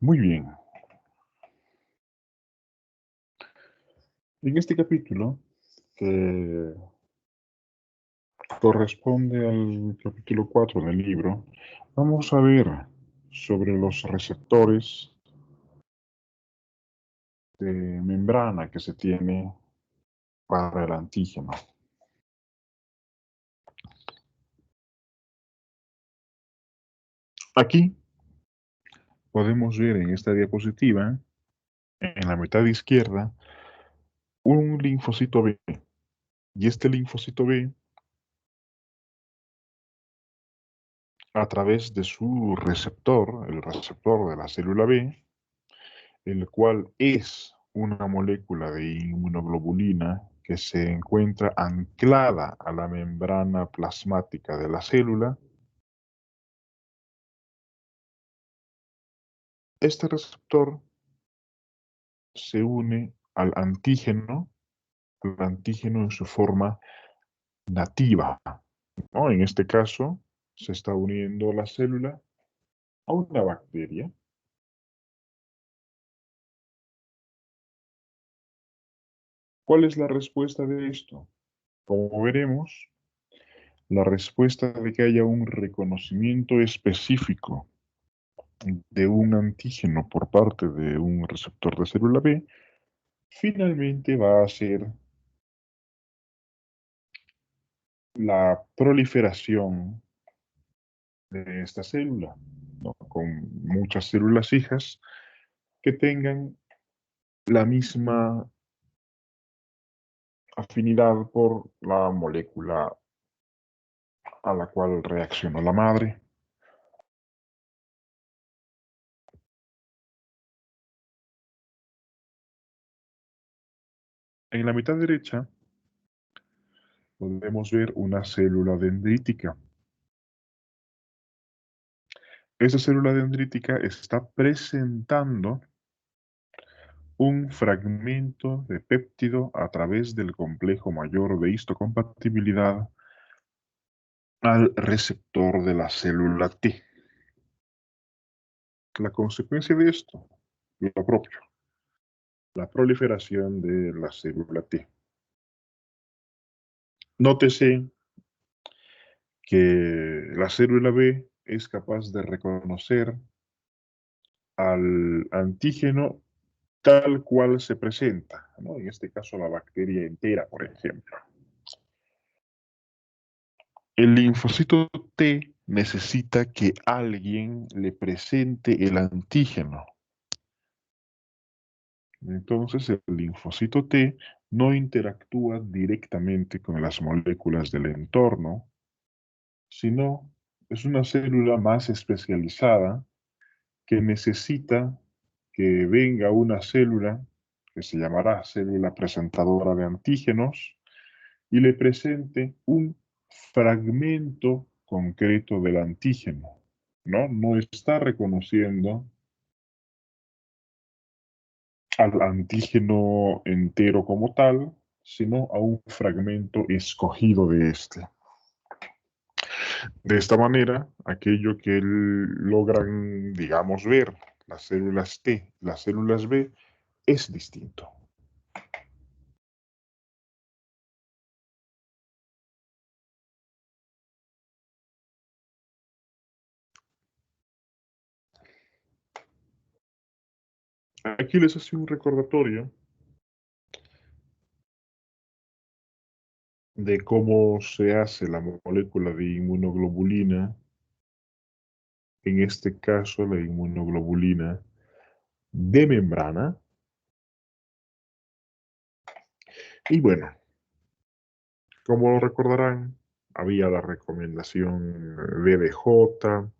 Muy bien. En este capítulo, que corresponde al capítulo 4 del libro, vamos a ver sobre los receptores de membrana que se tiene para el antígeno. Aquí podemos ver en esta diapositiva, en la mitad izquierda, un linfocito B. Y este linfocito B, a través de su receptor, el receptor de la célula B, el cual es una molécula de inmunoglobulina que se encuentra anclada a la membrana plasmática de la célula. Este receptor se une al antígeno en su forma nativa, ¿no? En este caso, se está uniendo la célula a una bacteria. ¿Cuál es la respuesta de esto? Como veremos, la respuesta de que haya un reconocimiento específico de un antígeno por parte de un receptor de célula B, finalmente va a ser la proliferación de esta célula, ¿no? Con muchas células hijas que tengan la misma afinidad por la molécula a la cual reaccionó la madre. En la mitad derecha podemos ver una célula dendrítica. Esa célula dendrítica está presentando un fragmento de péptido a través del complejo mayor de histocompatibilidad al receptor de la célula T. La consecuencia de esto, lo propio, la proliferación de la célula T. Nótese que la célula B es capaz de reconocer al antígeno tal cual se presenta, ¿no? En este caso la bacteria entera, por ejemplo. El linfocito T necesita que alguien le presente el antígeno. Entonces, el linfocito T no interactúa directamente con las moléculas del entorno, sino es una célula más especializada que necesita que venga una célula que se llamará célula presentadora de antígenos y le presente un fragmento concreto del antígeno, ¿no? No está reconociendo al antígeno entero como tal, sino a un fragmento escogido de este. De esta manera, aquello que logran, digamos, ver las células T, las células B, es distinto. Aquí les hace un recordatorio de cómo se hace la molécula de inmunoglobulina, en este caso la inmunoglobulina de membrana. Y bueno, como lo recordarán, había la recomendación BDJ.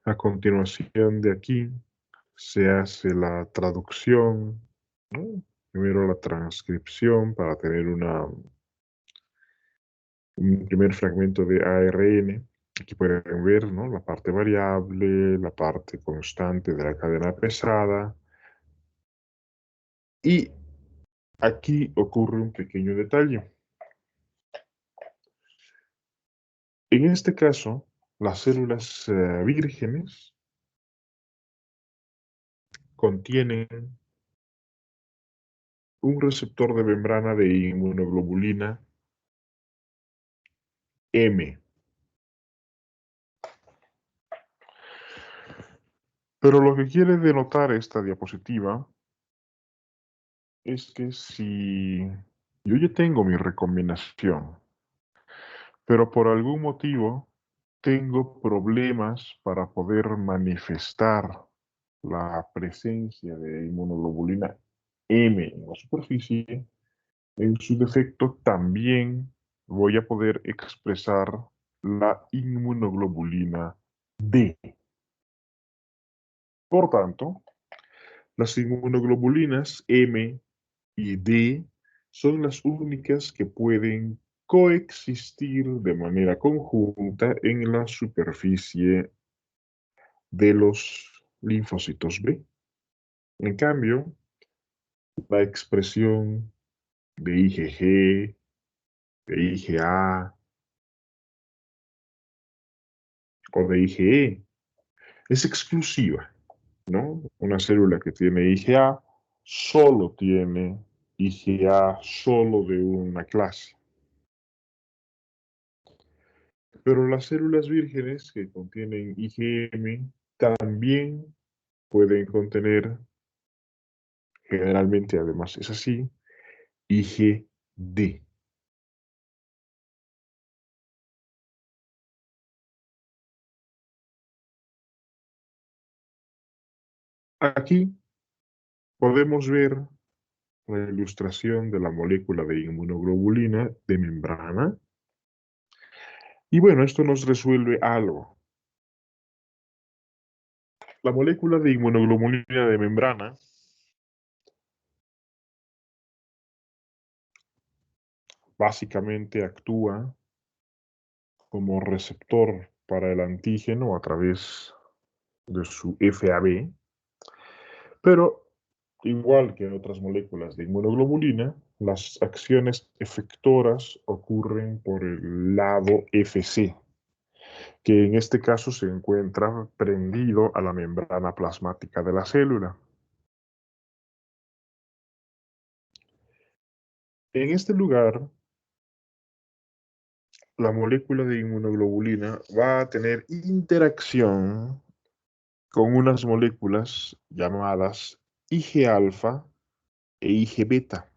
A continuación de aquí se hace la traducción, ¿no? Primero la transcripción para tener un primer fragmento de ARN. Aquí pueden ver, ¿no? La parte variable, la parte constante de la cadena pesada. Y aquí ocurre un pequeño detalle. En este caso, las células vírgenes contienen un receptor de membrana de inmunoglobulina M. Pero lo que quiere denotar esta diapositiva es que si yo ya tengo mi recombinación, pero por algún motivo tengo problemas para poder manifestar la presencia de inmunoglobulina M en la superficie, en su defecto también voy a poder expresar la inmunoglobulina D. Por tanto, las inmunoglobulinas M y D son las únicas que pueden coexistir de manera conjunta en la superficie de los linfocitos B. En cambio, la expresión de IgG, de IgA o de IgE es exclusiva, ¿no? Una célula que tiene IgA solo tiene IgA solo de una clase. Pero las células vírgenes que contienen IgM también pueden contener, generalmente además es así, IgD. Aquí podemos ver la ilustración de la molécula de inmunoglobulina de membrana. Y bueno, esto nos resuelve algo. La molécula de inmunoglobulina de membrana básicamente actúa como receptor para el antígeno a través de su FAB, pero igual que en otras moléculas de inmunoglobulina, las acciones efectoras ocurren por el lado Fc, que en este caso se encuentra prendido a la membrana plasmática de la célula. En este lugar, la molécula de inmunoglobulina va a tener interacción con unas moléculas llamadas Ig-alfa e Ig-beta.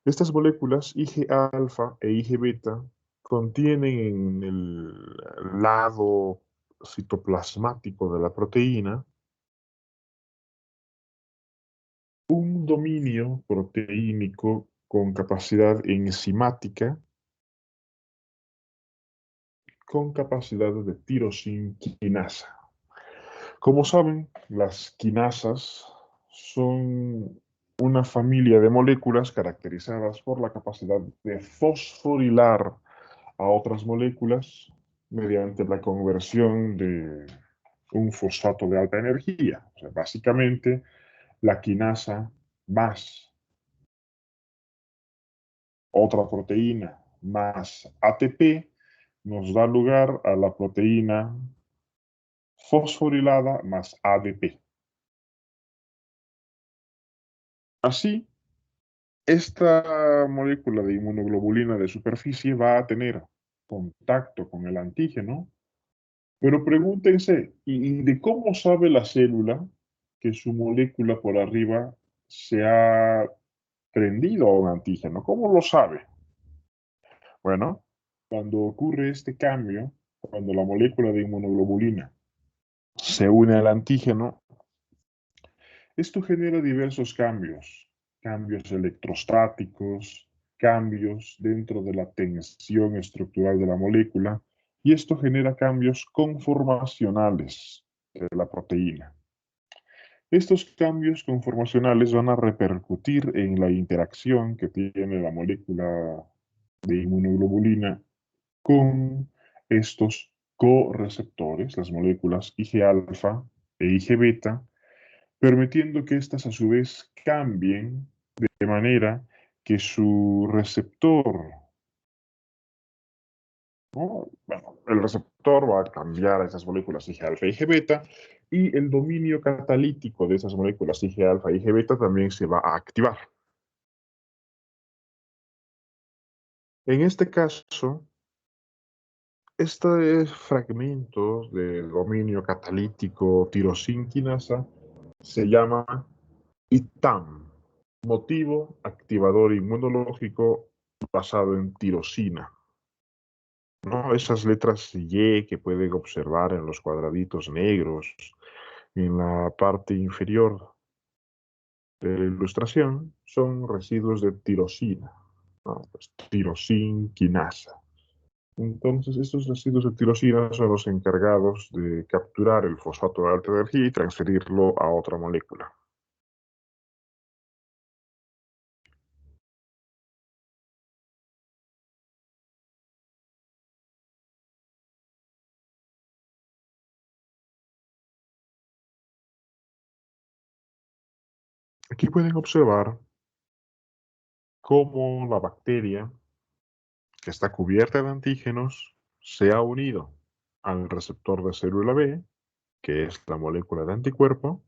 Estas moléculas Ig-alfa e Ig-beta contienen en el lado citoplasmático de la proteína un dominio proteínico con capacidad enzimática, con capacidad de tirosinquinasa. Como saben, las quinasas son una familia de moléculas caracterizadas por la capacidad de fosforilar a otras moléculas mediante la conversión de un fosfato de alta energía. O sea, básicamente, la quinasa más otra proteína más ATP nos da lugar a la proteína fosforilada más ADP. Así, esta molécula de inmunoglobulina de superficie va a tener contacto con el antígeno, pero pregúntense, ¿y de cómo sabe la célula que su molécula por arriba se ha prendido a un antígeno? ¿Cómo lo sabe? Bueno, cuando ocurre este cambio, cuando la molécula de inmunoglobulina se une al antígeno, esto genera diversos cambios, cambios electrostáticos, cambios dentro de la tensión estructural de la molécula, y esto genera cambios conformacionales de la proteína. Estos cambios conformacionales van a repercutir en la interacción que tiene la molécula de inmunoglobulina con estos correceptores, las moléculas Ig-alfa e Ig-beta, permitiendo que éstas a su vez cambien de manera que su receptor ¿no? Bueno, el receptor va a cambiar a esas moléculas Ig alfa y Ig beta, y el dominio catalítico de esas moléculas Ig alfa y Ig beta también se va a activar. En este caso, este fragmento de dominio catalítico tirosinquinasa se llama ITAM, motivo activador inmunológico basado en tirosina, ¿no? Esas letras Y que pueden observar en los cuadraditos negros en la parte inferior de la ilustración son residuos de tirosina, ¿no? Pues, tirosinquinasa. Entonces, estos residuos de tirosina son los encargados de capturar el fosfato de alta energía y transferirlo a otra molécula. Aquí pueden observar cómo la bacteria, que está cubierta de antígenos, se ha unido al receptor de célula B, que es la molécula de anticuerpo,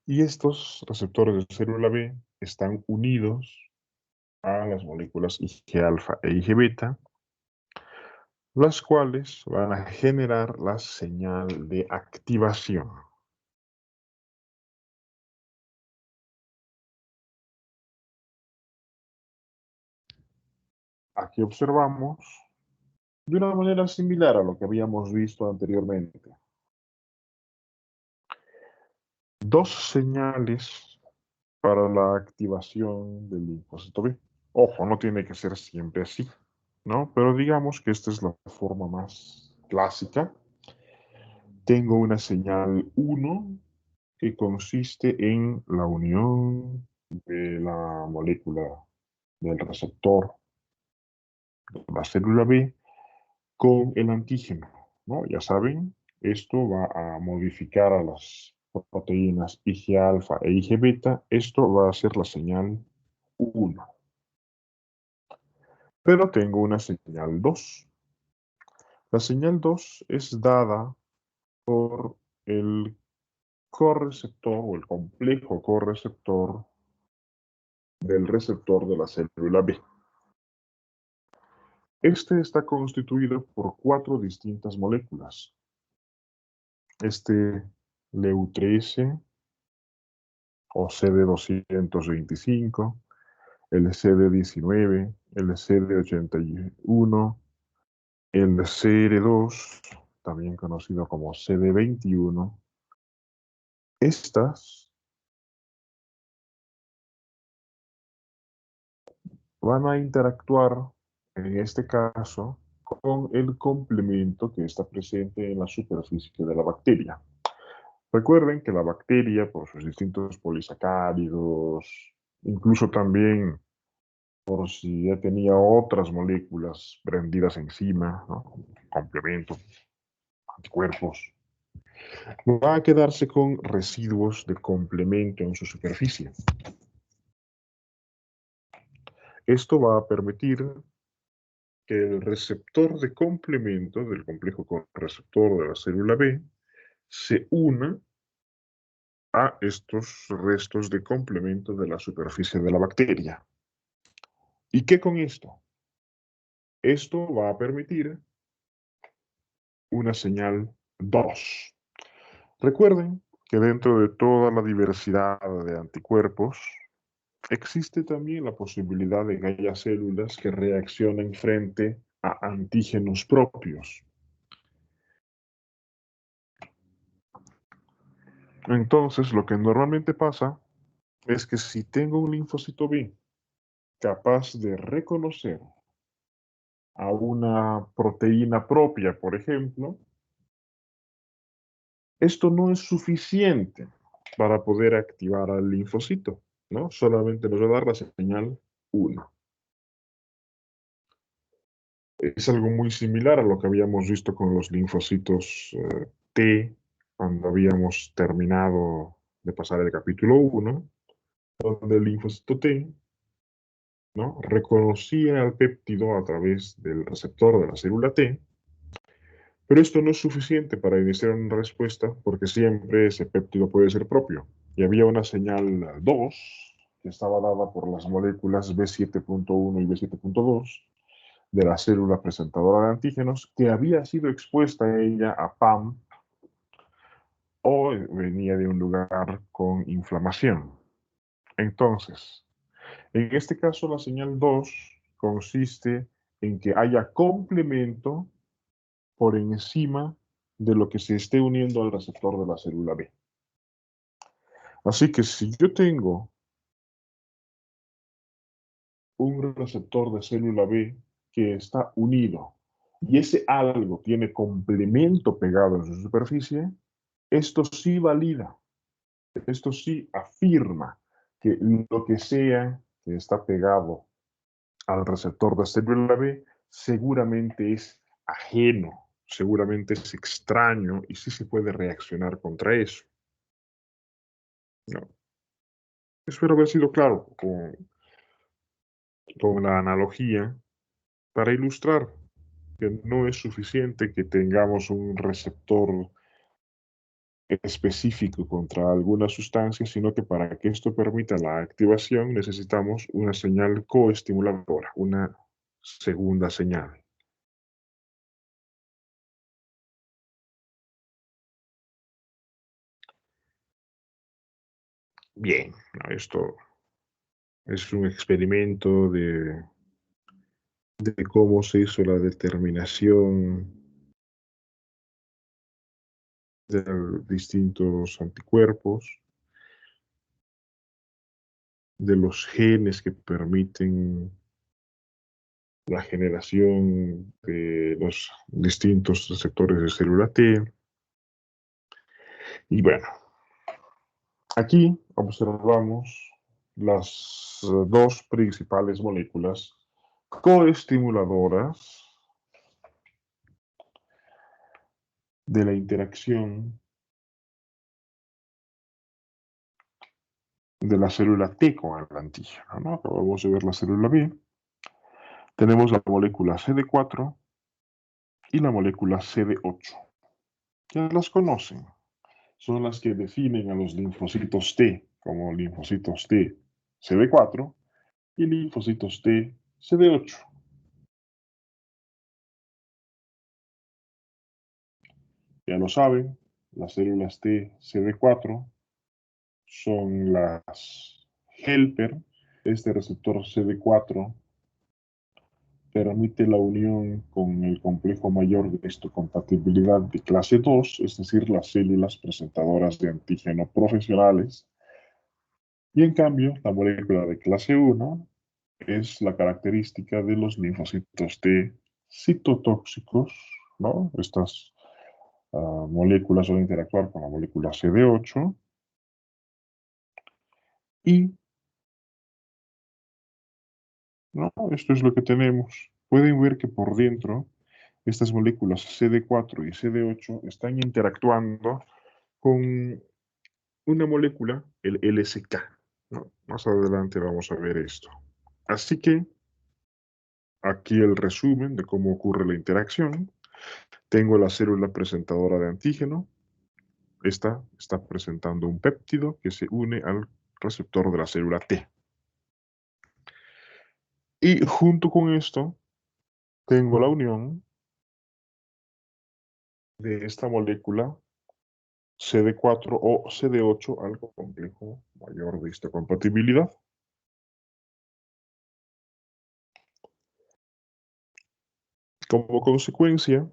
y estos receptores de célula B están unidos a las moléculas Ig alfa e Ig beta, las cuales van a generar la señal de activación. Aquí observamos de una manera similar a lo que habíamos visto anteriormente. Dos señales para la activación del linfocito B. Ojo, no tiene que ser siempre así, ¿no? Pero digamos que esta es la forma más clásica. Tengo una señal 1 que consiste en la unión de la molécula del receptor de la célula B con el antígeno, ¿no? Ya saben, esto va a modificar a las proteínas Ig alfa e Ig beta. Esto va a ser la señal 1. Pero tengo una señal 2. La señal 2 es dada por el correceptor o el complejo correceptor del receptor de la célula B. Este está constituido por 4 distintas moléculas. Este LEU13 o CD225, el CD19, el CD81, el CR2, también conocido como CD21. Estas van a interactuar, en este caso, con el complemento que está presente en la superficie de la bacteria. Recuerden que la bacteria, por sus distintos polisacáridos, incluso también por si ya tenía otras moléculas prendidas encima, ¿no? Complemento, anticuerpos, va a quedarse con residuos de complemento en su superficie. Esto va a permitir que el receptor de complemento del complejo con receptor de la célula B se una a estos restos de complemento de la superficie de la bacteria. ¿Y qué con esto? Esto va a permitir una señal 2. Recuerden que dentro de toda la diversidad de anticuerpos existe también la posibilidad de que haya células que reaccionen frente a antígenos propios. Entonces, lo que normalmente pasa es que si tengo un linfocito B capaz de reconocer a una proteína propia, por ejemplo, esto no es suficiente para poder activar al linfocito, ¿no? Solamente nos va a dar la señal 1. Es algo muy similar a lo que habíamos visto con los linfocitos T cuando habíamos terminado de pasar el capítulo 1, donde el linfocito T ¿no? Reconocía al péptido a través del receptor de la célula T, pero esto no es suficiente para iniciar una respuesta porque siempre ese péptido puede ser propio. Y había una señal 2 que estaba dada por las moléculas B7.1 y B7.2 de la célula presentadora de antígenos que había sido expuesta ella a PAM o venía de un lugar con inflamación. Entonces, en este caso, la señal 2 consiste en que haya complemento por encima de lo que se esté uniendo al receptor de la célula B. Así que si yo tengo un receptor de célula B que está unido y ese algo tiene complemento pegado en su superficie, esto sí valida, esto sí afirma que lo que sea que está pegado al receptor de célula B seguramente es ajeno, seguramente es extraño y sí se puede reaccionar contra eso. ¿No? Espero haber sido claro con la analogía para ilustrar que no es suficiente que tengamos un receptor específico contra alguna sustancia, sino que para que esto permita la activación necesitamos una señal coestimuladora, una segunda señal. Bien, esto es un experimento de cómo se hizo la determinación de distintos anticuerpos, de los genes que permiten la generación de los distintos receptores de célula T. Y bueno, aquí observamos las dos principales moléculas coestimuladoras de la interacción de la célula T con el antígeno, ¿no? Acabamos de ver la célula B. Tenemos la molécula CD4 y la molécula CD8. Ya las conocen. Son las que definen a los linfocitos T como linfocitos T CD4 y linfocitos T CD8. Ya lo saben, las células T CD4 son las helper. Este receptor CD4 permite la unión con el complejo mayor de histocompatibilidad de clase 2, es decir, las células presentadoras de antígeno profesionales. Y en cambio, la molécula de clase 1 es la característica de los linfocitos T citotóxicos, ¿no? Estas moléculas suelen interactuar con la molécula CD8 y, ¿no? Esto es lo que tenemos. Pueden ver que por dentro estas moléculas CD4 y CD8 están interactuando con una molécula, el LSK, ¿no? Más adelante vamos a ver esto. Así que aquí el resumen de cómo ocurre la interacción. Tengo la célula presentadora de antígeno. Esta está presentando un péptido que se une al receptor de la célula T. Y junto con esto, tengo la unión de esta molécula CD4 o CD8 al complejo mayor de histocompatibilidad. Como consecuencia,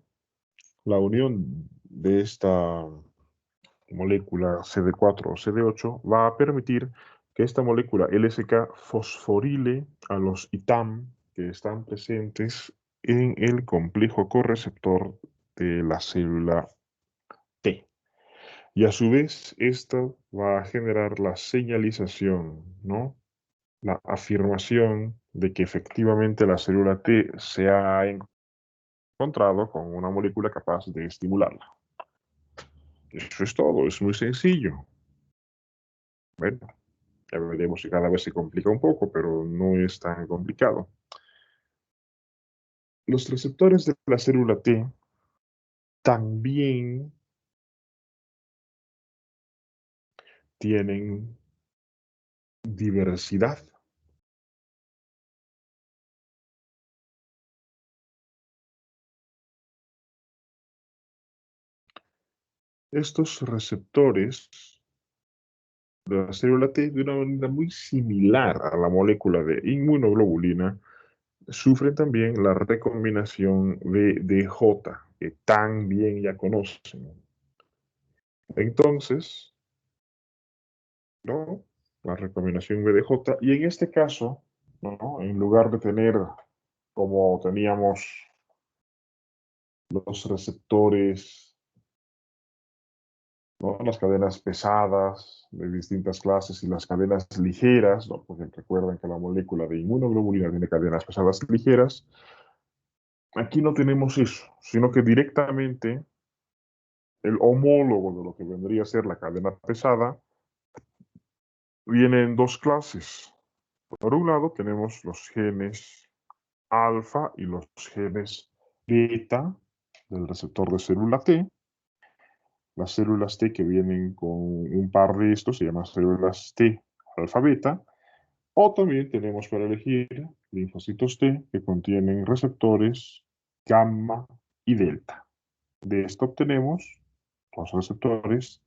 la unión de esta molécula CD4 o CD8 va a permitir que esta molécula LSK fosforile a los ITAM que están presentes en el complejo correceptor de la célula T. Y a su vez, esto va a generar la señalización, ¿no? La afirmación de que efectivamente la célula T se ha encontrado con una molécula capaz de estimularla. Eso es todo, es muy sencillo. Bueno, Ya veremos si cada vez se complica un poco, pero no es tan complicado. Los receptores de la célula T también tienen diversidad. Estos receptores de la célula T, de una manera muy similar a la molécula de inmunoglobulina, sufren también la recombinación de DJ, que tan bien ya conocen. Entonces, ¿no? La recombinación BDJ, y en este caso, ¿no? En lugar de tener como teníamos los receptores, ¿no? Las cadenas pesadas de distintas clases y las cadenas ligeras, ¿no? Porque recuerden que la molécula de inmunoglobulina tiene cadenas pesadas ligeras. Aquí no tenemos eso, sino que directamente el homólogo de lo que vendría a ser la cadena pesada viene en dos clases. Por un lado tenemos los genes alfa y los genes beta del receptor de célula T. Las células T que vienen con un par de estos se llaman células T alfa beta. O también tenemos para elegir linfocitos T que contienen receptores gamma y delta. De esto obtenemos los receptores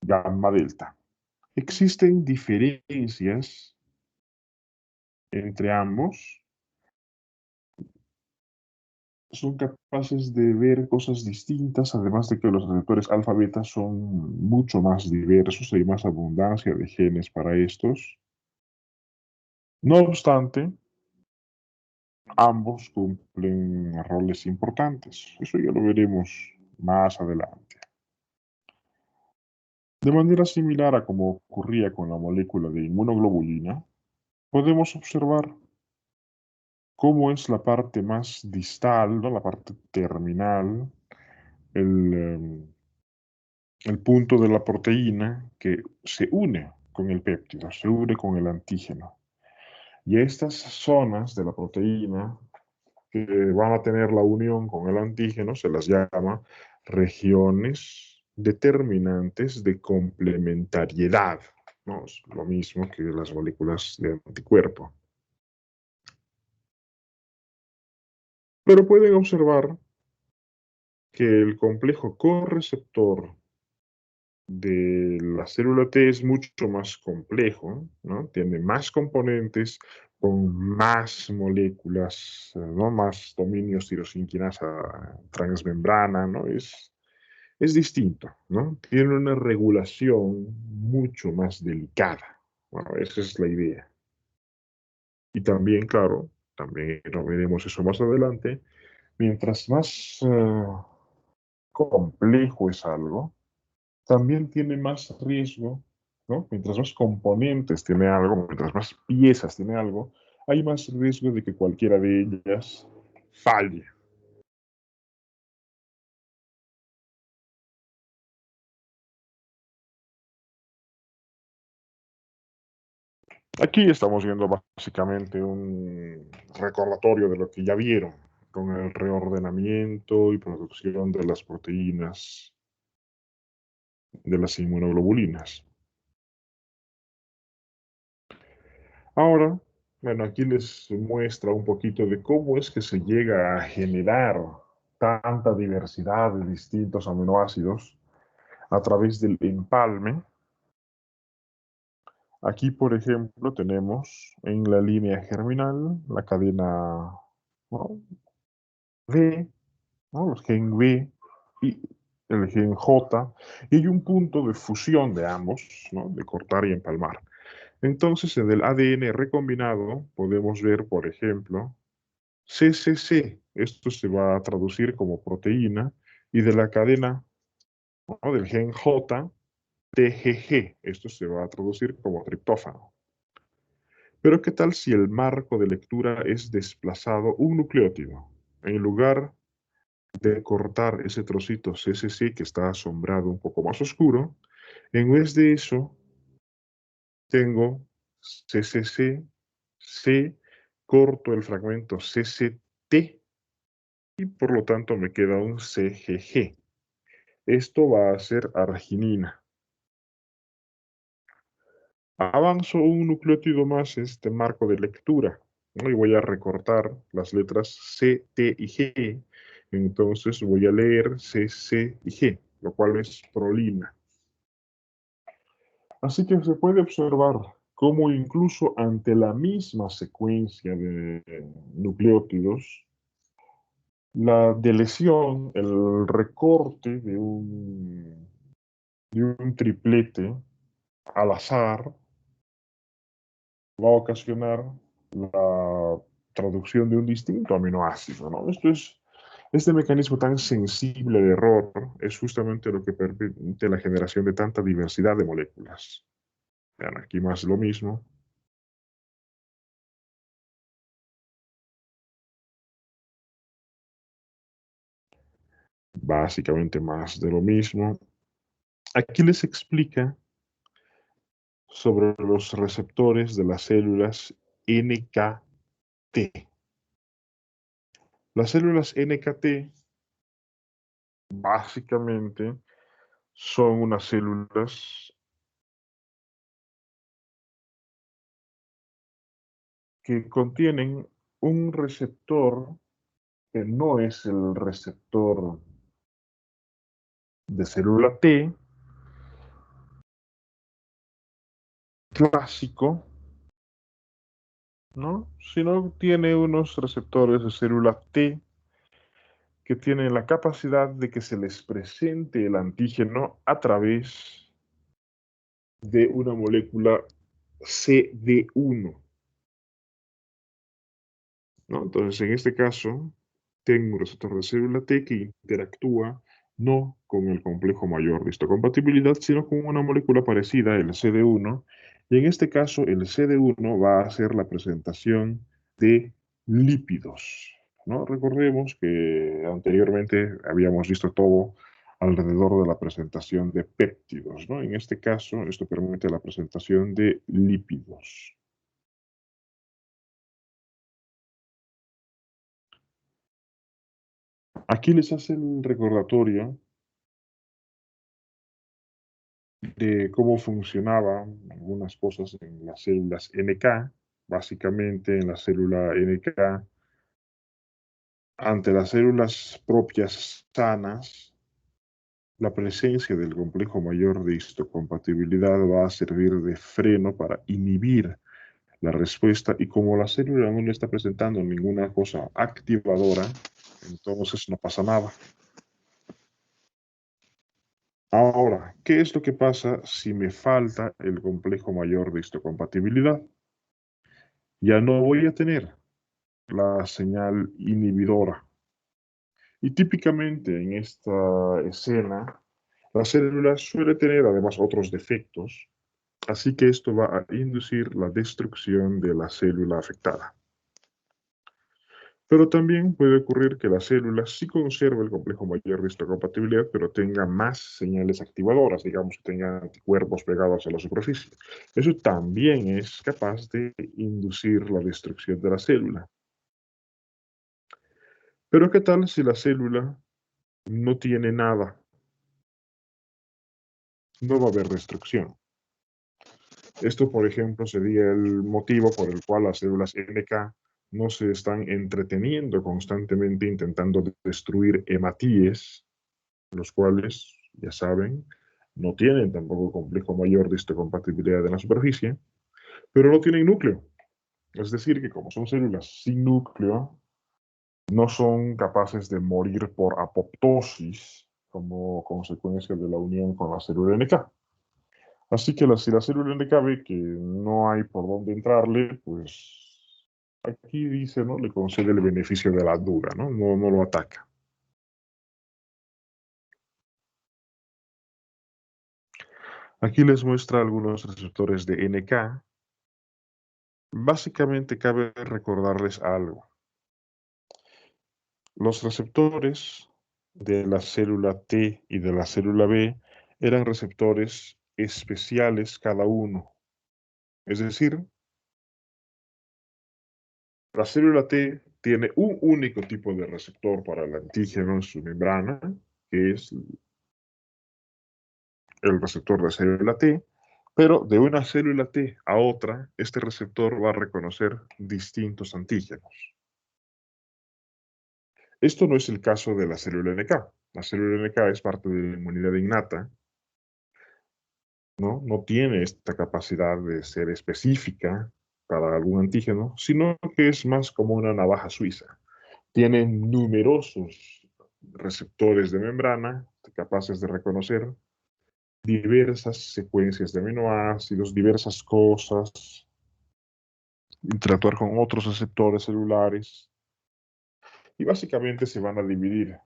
gamma delta. Existen diferencias entre ambos, son capaces de ver cosas distintas, además de que los receptores alfa beta son mucho más diversos, hay más abundancia de genes para estos. No obstante, ambos cumplen roles importantes. Eso ya lo veremos más adelante. De manera similar a como ocurría con la molécula de inmunoglobulina, podemos observar cómo es la parte más distal, ¿no? La parte terminal, el, el punto de la proteína que se une con el péptido, se une con el antígeno. Y estas zonas de la proteína que van a tener la unión con el antígeno se las llama regiones determinantes de complementariedad, ¿no? Es lo mismo que las moléculas de anticuerpo. Pero pueden observar que el complejo correceptor de la célula T es mucho más complejo, ¿no? Tiene más componentes con más moléculas, ¿no? Más dominios tirosinquinasa transmembrana, ¿no? Es distinto, ¿no? Tiene una regulación mucho más delicada. Bueno, esa es la idea. Y también, claro, también lo veremos eso más adelante, mientras más complejo es algo, también tiene más riesgo, ¿no? Mientras más componentes tiene algo, mientras más piezas tiene algo, hay más riesgo de que cualquiera de ellas falle. Aquí estamos viendo básicamente un recordatorio de lo que ya vieron con el reordenamiento y producción de las proteínas de las inmunoglobulinas. Ahora, bueno, aquí les muestra un poquito de cómo es que se llega a generar tanta diversidad de distintos aminoácidos a través del empalme. Aquí, por ejemplo, tenemos en la línea germinal la cadena, ¿no? V, ¿no? Los gen V y el gen J, y hay un punto de fusión de ambos, ¿no? De cortar y empalmar. Entonces, en el ADN recombinado podemos ver, por ejemplo, CCC, esto se va a traducir como proteína, y de la cadena, ¿no? Del gen J, TGG, esto se va a traducir como triptófano. Pero ¿qué tal si el marco de lectura es desplazado un nucleótido? En lugar de cortar ese trocito CCC que está asombrado un poco más oscuro, en vez de eso tengo CCC, C, corto el fragmento CCT y por lo tanto me queda un CGG. Esto va a ser arginina. Avanzo un nucleótido más en este marco de lectura, ¿no? Y voy a recortar las letras C, T y G. Entonces voy a leer C, C y G, lo cual es prolina. Así que se puede observar cómo incluso ante la misma secuencia de nucleótidos, la deleción, el recorte de un triplete al azar va a ocasionar la traducción de un distinto aminoácido, ¿no? Este mecanismo tan sensible de error es justamente lo que permite la generación de tanta diversidad de moléculas. Vean, aquí más lo mismo. Básicamente más de lo mismo. Aquí les explica sobre los receptores de las células NKT. Las células NKT básicamente son unas células que contienen un receptor que no es el receptor de célula T clásico, ¿no? Sino tiene unos receptores de célula T que tienen la capacidad de que se les presente el antígeno a través de una molécula CD1, ¿no? Entonces, en este caso, tengo un receptor de célula T que interactúa no con el complejo mayor de histocompatibilidad, sino con una molécula parecida, el CD1, y en este caso el CD1 va a hacer la presentación de lípidos, ¿no? Recordemos que anteriormente habíamos visto todo alrededor de la presentación de péptidos, ¿no? En este caso, esto permite la presentación de lípidos. Aquí les hace el recordatorio de cómo funcionaban algunas cosas en las células NK. Básicamente, en la célula NK, ante las células propias sanas, la presencia del complejo mayor de histocompatibilidad va a servir de freno para inhibir la respuesta y como la célula no le está presentando ninguna cosa activadora, entonces no pasa nada. Ahora, ¿qué es lo que pasa si me falta el complejo mayor de histocompatibilidad? Ya no voy a tener la señal inhibidora. Y típicamente en esta escena, la célula suele tener además otros defectos, así que esto va a inducir la destrucción de la célula afectada. Pero también puede ocurrir que la célula sí conserve el complejo mayor de histocompatibilidad, pero tenga más señales activadoras, digamos que tenga anticuerpos pegados a la superficie. Eso también es capaz de inducir la destrucción de la célula. Pero ¿qué tal si la célula no tiene nada? No va a haber destrucción. Esto, por ejemplo, sería el motivo por el cual las células NK no se están entreteniendo constantemente intentando destruir hematíes, los cuales, ya saben, no tienen tampoco complejo mayor de histocompatibilidad en la superficie, pero no tienen núcleo. Es decir, que como son células sin núcleo, no son capaces de morir por apoptosis como consecuencia de la unión con la célula NK. Así que si la célula NK ve que no hay por dónde entrarle, pues aquí dice, ¿no? Le concede el beneficio de la duda, ¿no? No lo ataca. Aquí les muestra algunos receptores de NK. Básicamente cabe recordarles algo. Los receptores de la célula T y de la célula B eran receptores especiales cada uno. Es decir, la célula T tiene un único tipo de receptor para el antígeno en su membrana, que es el receptor de célula T, pero de una célula T a otra, este receptor va a reconocer distintos antígenos. Esto no es el caso de la célula NK. La célula NK es parte de la inmunidad innata, ¿no? No tiene esta capacidad de ser específica para algún antígeno, sino que es más como una navaja suiza. Tiene numerosos receptores de membrana capaces de reconocer diversas secuencias de aminoácidos, diversas cosas, interactuar con otros receptores celulares y básicamente se van a dividir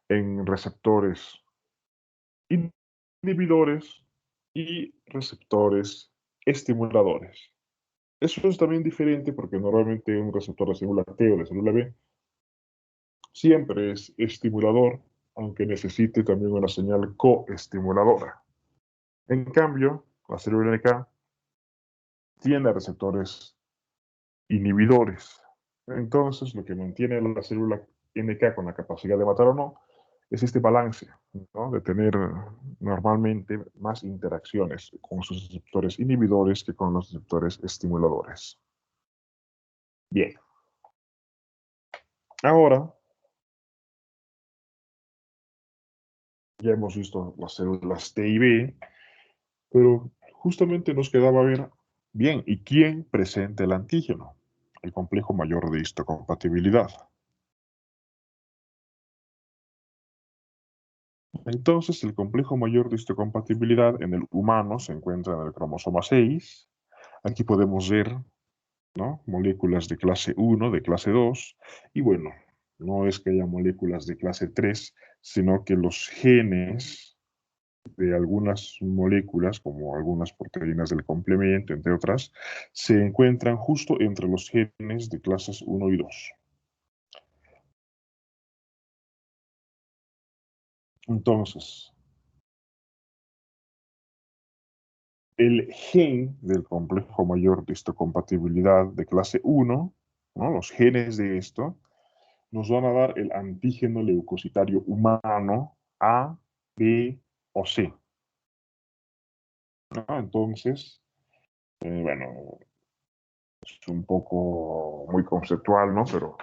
en receptores inhibidores y receptores estimuladores. Eso es también diferente porque normalmente un receptor de célula T o de célula B siempre es estimulador, aunque necesite también una señal coestimuladora. En cambio, la célula NK tiene receptores inhibidores. Entonces, lo que mantiene a la célula NK con la capacidad de matar o no es este balance, ¿no? De tener normalmente más interacciones con sus receptores inhibidores que con los receptores estimuladores. Bien, ahora ya hemos visto las células T y B, pero justamente nos quedaba ver, bien, ¿y quién presenta el antígeno? El complejo mayor de histocompatibilidad. Entonces, el complejo mayor de histocompatibilidad en el humano se encuentra en el cromosoma 6. Aquí podemos ver, ¿no? Moléculas de clase 1, de clase 2, y bueno, no es que haya moléculas de clase 3, sino que los genes de algunas moléculas, como algunas proteínas del complemento, entre otras, se encuentran justo entre los genes de clases 1 y 2. Entonces, el gen del complejo mayor de histocompatibilidad de clase 1, ¿no? Los genes de esto, nos van a dar el antígeno leucocitario humano A, B o C, ¿no? Entonces, bueno, es un poco muy conceptual, ¿no? Pero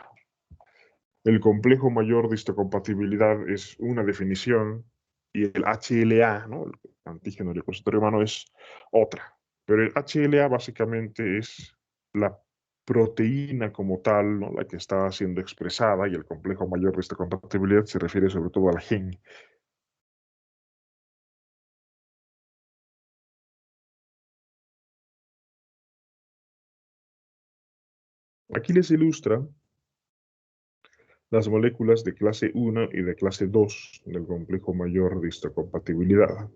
el complejo mayor de histocompatibilidad es una definición y el HLA, ¿no? El antígeno leucocitario humano es otra. Pero el HLA básicamente es la proteína como tal, ¿no? La que está siendo expresada y el complejo mayor de histocompatibilidad se refiere sobre todo al gen. Aquí les ilustra las moléculas de clase 1 y de clase 2 del complejo mayor de histocompatibilidad.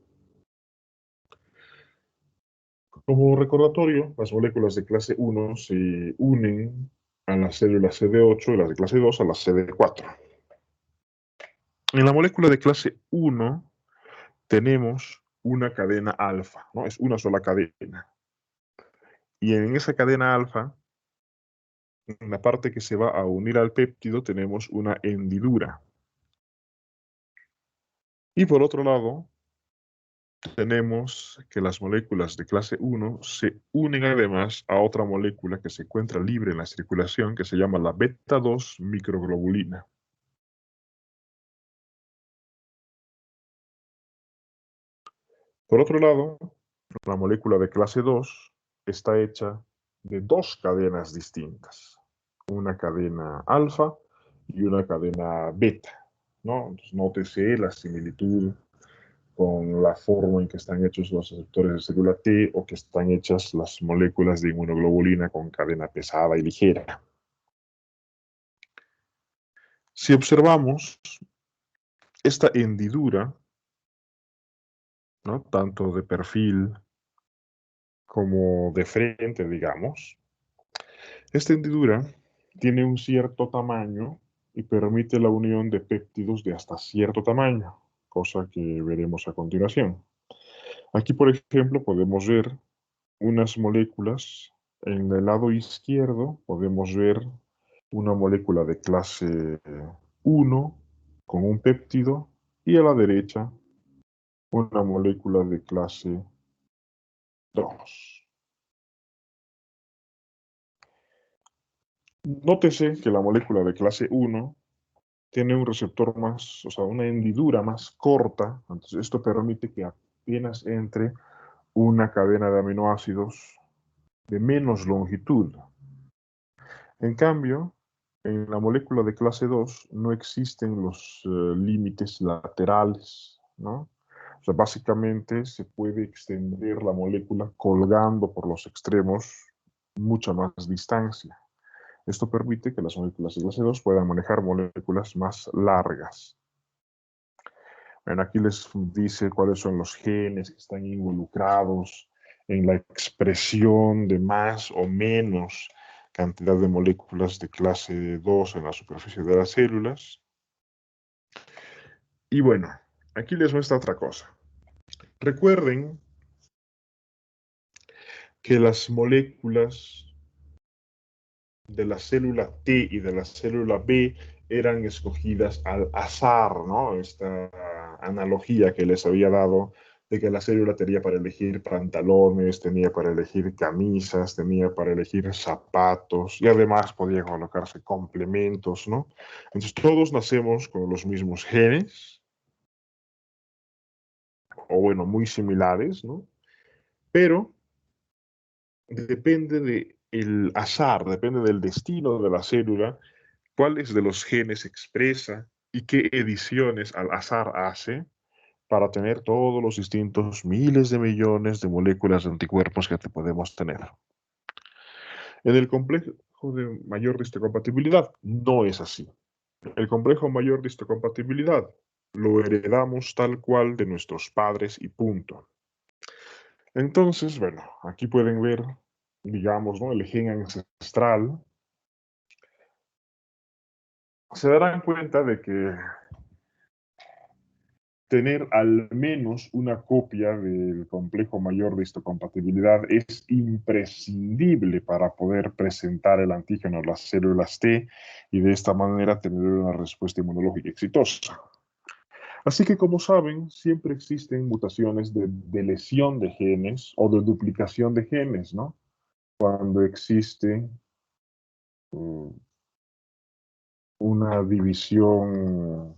Como recordatorio, las moléculas de clase 1 se unen a las células CD8 y las de clase 2 a las CD4. En la molécula de clase 1 tenemos una cadena alfa, ¿no? Es una sola cadena. Y en esa cadena alfa, en la parte que se va a unir al péptido, tenemos una hendidura. Y por otro lado, tenemos que las moléculas de clase 1 se unen además a otra molécula que se encuentra libre en la circulación que se llama la beta 2 microglobulina. Por otro lado, la molécula de clase 2 está hecha de dos cadenas distintas, una cadena alfa y una cadena beta, ¿no? Entonces, nótese la similitud con la forma en que están hechos los receptores de célula T o que están hechas las moléculas de inmunoglobulina con cadena pesada y ligera. Si observamos esta hendidura, ¿no? Tanto de perfil como de frente, digamos, esta hendidura tiene un cierto tamaño y permite la unión de péptidos de hasta cierto tamaño, cosa que veremos a continuación. Aquí, por ejemplo, podemos ver unas moléculas. En el lado izquierdo podemos ver una molécula de clase 1 con un péptido y a la derecha una molécula de clase 2. Nótese que la molécula de clase 1 tiene un receptor más, o sea, una hendidura más corta. Entonces, esto permite que apenas entre una cadena de aminoácidos de menos longitud. En cambio, en la molécula de clase 2 no existen los límites laterales, ¿no? O sea, básicamente se puede extender la molécula colgando por los extremos mucha más distancia. Esto permite que las moléculas de clase 2 puedan manejar moléculas más largas. Bueno, aquí les dice cuáles son los genes que están involucrados en la expresión de más o menos cantidad de moléculas de clase 2 en la superficie de las células. Y bueno, aquí les muestra otra cosa. Recuerden que las moléculas de la célula T y de la célula B eran escogidas al azar, ¿no? Esta analogía que les había dado de que la célula tenía para elegir pantalones, tenía para elegir camisas, tenía para elegir zapatos y además podía colocarse complementos, ¿no? Entonces todos nacemos con los mismos genes, o bueno, muy similares, ¿no? Pero depende del azar, depende del destino de la célula, cuáles de los genes expresa y qué ediciones al azar hace para tener todos los distintos miles de millones de moléculas de anticuerpos que te podemos tener. En el complejo de mayor histocompatibilidad no es así. El complejo mayor de histocompatibilidad lo heredamos tal cual de nuestros padres y punto. Entonces, bueno, aquí pueden ver, digamos, ¿no? El gen ancestral. Se darán cuenta de que tener al menos una copia del complejo mayor de histocompatibilidad es imprescindible para poder presentar el antígeno a las células T y de esta manera tener una respuesta inmunológica exitosa. Así que, como saben, siempre existen mutaciones de lesión de genes o de duplicación de genes, ¿no? Cuando existe una división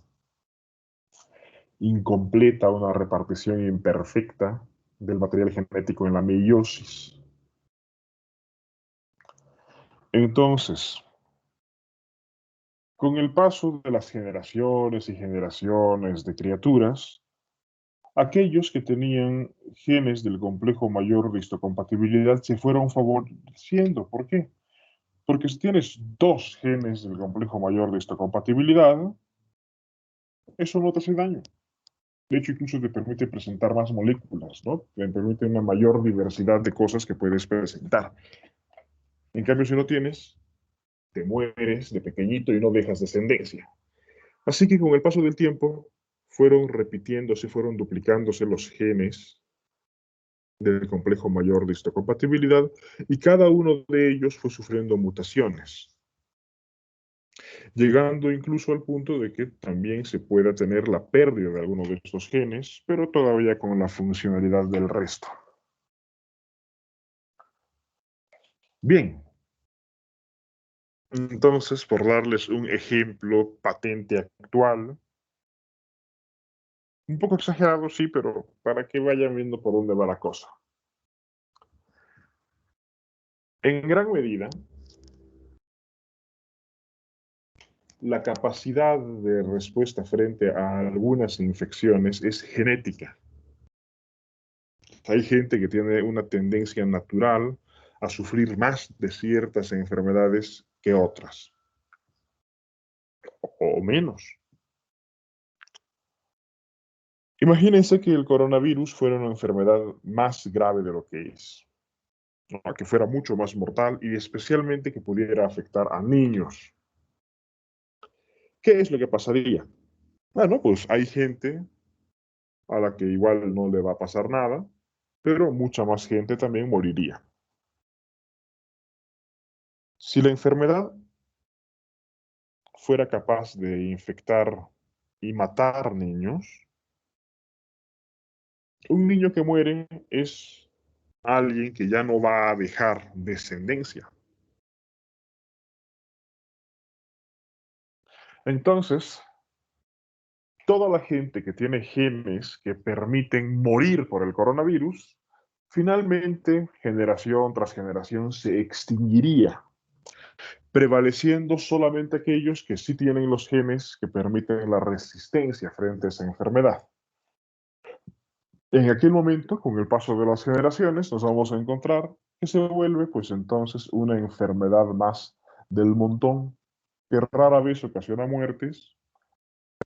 incompleta, una repartición imperfecta del material genético en la meiosis. Entonces, con el paso de las generaciones y generaciones de criaturas, aquellos que tenían genes del complejo mayor de histocompatibilidad se fueron favoreciendo. ¿Por qué? Porque si tienes dos genes del complejo mayor de histocompatibilidad, eso no te hace daño. De hecho, incluso te permite presentar más moléculas, ¿no? Te permite una mayor diversidad de cosas que puedes presentar. En cambio, si no tienes, te mueres de pequeñito y no dejas descendencia. Así que con el paso del tiempo fueron repitiéndose, fueron duplicándose los genes del complejo mayor de histocompatibilidad y cada uno de ellos fue sufriendo mutaciones, llegando incluso al punto de que también se pueda tener la pérdida de alguno de estos genes, pero todavía con la funcionalidad del resto. Bien, entonces por darles un ejemplo patente actual, un poco exagerado, sí, pero para que vayan viendo por dónde va la cosa. En gran medida, la capacidad de respuesta frente a algunas infecciones es genética. Hay gente que tiene una tendencia natural a sufrir más de ciertas enfermedades que otras, o menos. Imagínense que el coronavirus fuera una enfermedad más grave de lo que es, ¿no? Que fuera mucho más mortal y especialmente que pudiera afectar a niños. ¿Qué es lo que pasaría? Bueno, pues hay gente a la que igual no le va a pasar nada, pero mucha más gente también moriría. Si la enfermedad fuera capaz de infectar y matar niños, un niño que muere es alguien que ya no va a dejar descendencia. Entonces, toda la gente que tiene genes que permiten morir por el coronavirus, finalmente, generación tras generación, se extinguiría, prevaleciendo solamente aquellos que sí tienen los genes que permiten la resistencia frente a esa enfermedad. En aquel momento, con el paso de las generaciones, nos vamos a encontrar que se vuelve, pues entonces, una enfermedad más del montón, que rara vez ocasiona muertes,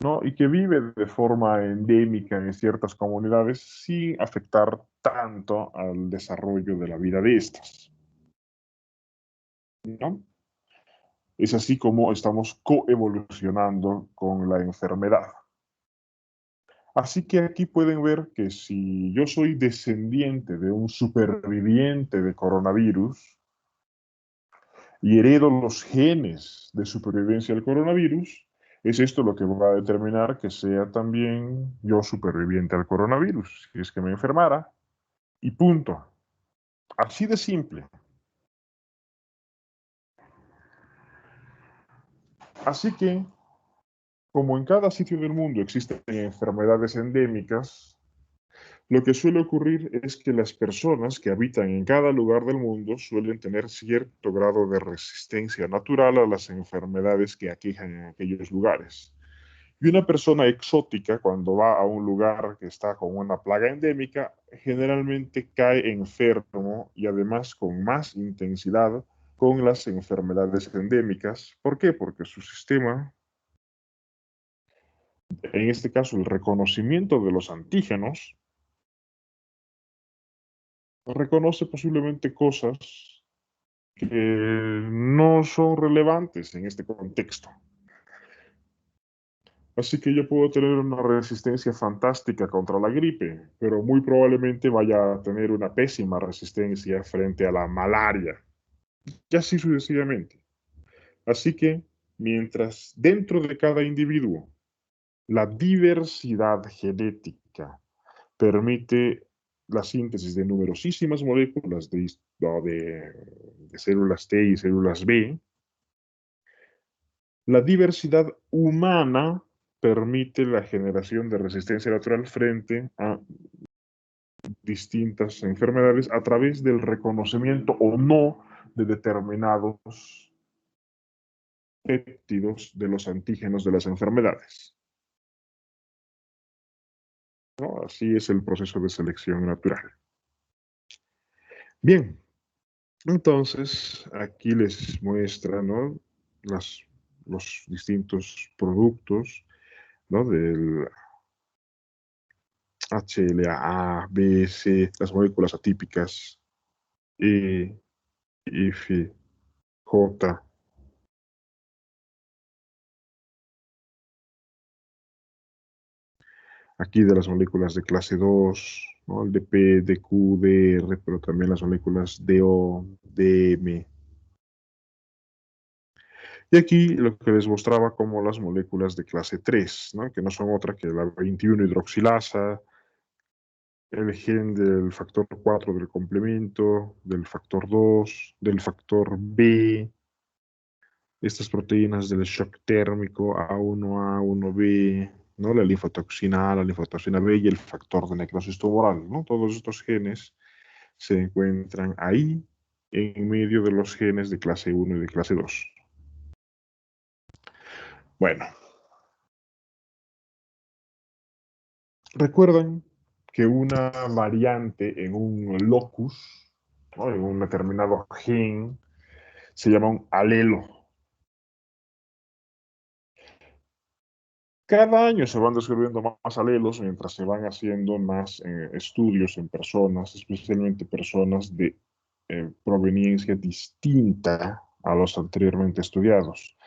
¿no? Y que vive de forma endémica en ciertas comunidades sin afectar tanto al desarrollo de la vida de estas, ¿no? Es así como estamos coevolucionando con la enfermedad. Así que aquí pueden ver que si yo soy descendiente de un superviviente de coronavirus y heredo los genes de supervivencia al coronavirus, es esto lo que va a determinar que sea también yo superviviente al coronavirus, si es que me enfermara, y punto. Así de simple. Así que, como en cada sitio del mundo existen enfermedades endémicas, lo que suele ocurrir es que las personas que habitan en cada lugar del mundo suelen tener cierto grado de resistencia natural a las enfermedades que aquejan en aquellos lugares. Y una persona exótica, cuando va a un lugar que está con una plaga endémica, generalmente cae enfermo y además con más intensidad con las enfermedades endémicas. ¿Por qué? Porque su sistema, en este caso el reconocimiento de los antígenos, reconoce posiblemente cosas que no son relevantes en este contexto. Así que yo puedo tener una resistencia fantástica contra la gripe, pero muy probablemente vaya a tener una pésima resistencia frente a la malaria, y así sucesivamente. Así que, mientras dentro de cada individuo la diversidad genética permite la síntesis de numerosísimas moléculas de células T y células B, la diversidad humana permite la generación de resistencia natural frente a distintas enfermedades a través del reconocimiento o no de determinados péptidos de los antígenos de las enfermedades, ¿no? Así es el proceso de selección natural. Bien, entonces aquí les muestra, ¿no? Las, los distintos productos, ¿no? Del HLA, B, C, las moléculas atípicas, E, F, J. Aquí de las moléculas de clase 2, ¿no? El de P, de Q, de R, pero también las moléculas de O, de M. Y aquí lo que les mostraba como las moléculas de clase 3, ¿no? Que no son otra que la 21 hidroxilasa, el gen del factor 4 del complemento, del factor 2, del factor B, estas proteínas del shock térmico A1A, A1B, ¿no? La linfotoxina A, la linfotoxina B y el factor de necrosis tumoral, ¿no? Todos estos genes se encuentran ahí en medio de los genes de clase 1 y de clase 2. Bueno, recuerdan que una variante en un locus, ¿no? En un determinado gen, se llama un alelo. Cada año se van descubriendo más alelos mientras se van haciendo más estudios en personas, especialmente personas de proveniencia distinta a los anteriormente estudiados.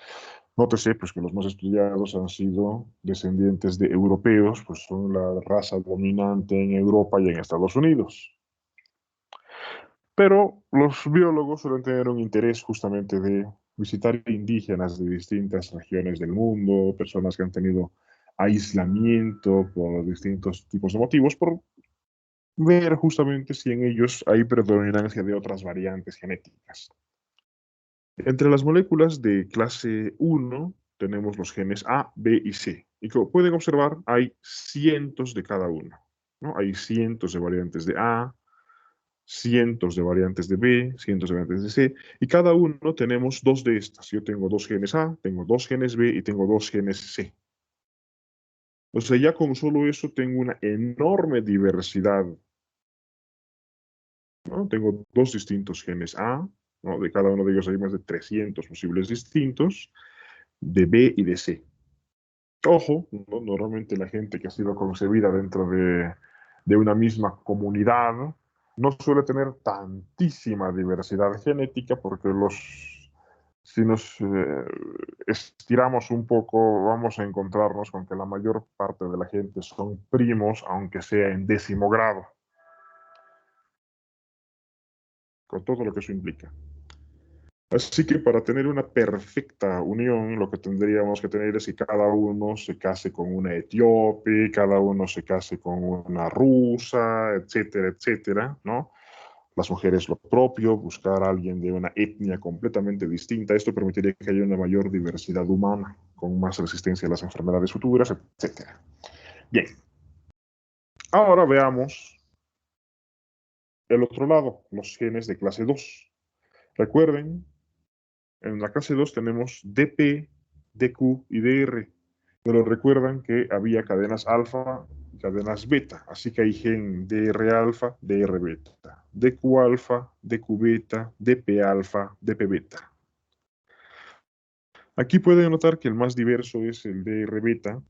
Nótese pues, que los más estudiados han sido descendientes de europeos, pues son la raza dominante en Europa y en Estados Unidos. Pero los biólogos suelen tener un interés justamente de visitar indígenas de distintas regiones del mundo, personas que han tenido aislamiento por distintos tipos de motivos, por ver justamente si en ellos hay predominancia de otras variantes genéticas. Entre las moléculas de clase 1 tenemos los genes A, B y C. Y como pueden observar, hay cientos de cada uno, ¿no? Hay cientos de variantes de A, cientos de variantes de B, cientos de variantes de C, y cada uno tenemos dos de estas. Yo tengo dos genes A, tengo dos genes B y tengo dos genes C. O sea, ya con solo eso tengo una enorme diversidad, ¿no? Tengo dos distintos genes A, ¿no? De cada uno de ellos hay más de 300 posibles distintos, de B y de C. Ojo, ¿no? Normalmente la gente que ha sido concebida dentro de una misma comunidad no suele tener tantísima diversidad genética porque si nos estiramos un poco, vamos a encontrarnos con que la mayor parte de la gente son primos, aunque sea en 10º grado, con todo lo que eso implica. Así que para tener una perfecta unión, lo que tendríamos que tener es que cada uno se case con una etíope, cada uno se case con una rusa, etcétera, etcétera, ¿no? Las mujeres lo propio, buscar a alguien de una etnia completamente distinta. Esto permitiría que haya una mayor diversidad humana, con más resistencia a las enfermedades futuras, etcétera. Bien, ahora veamos el otro lado, los genes de clase 2. Recuerden, en la clase 2 tenemos DP, DQ y DR. Pero recuerdan que había cadenas alfa y cadenas beta. Así que hay gen DR alfa, DR beta, DQ alfa, DQ beta, DP alfa, DP beta. Aquí pueden notar que el más diverso es el DR beta,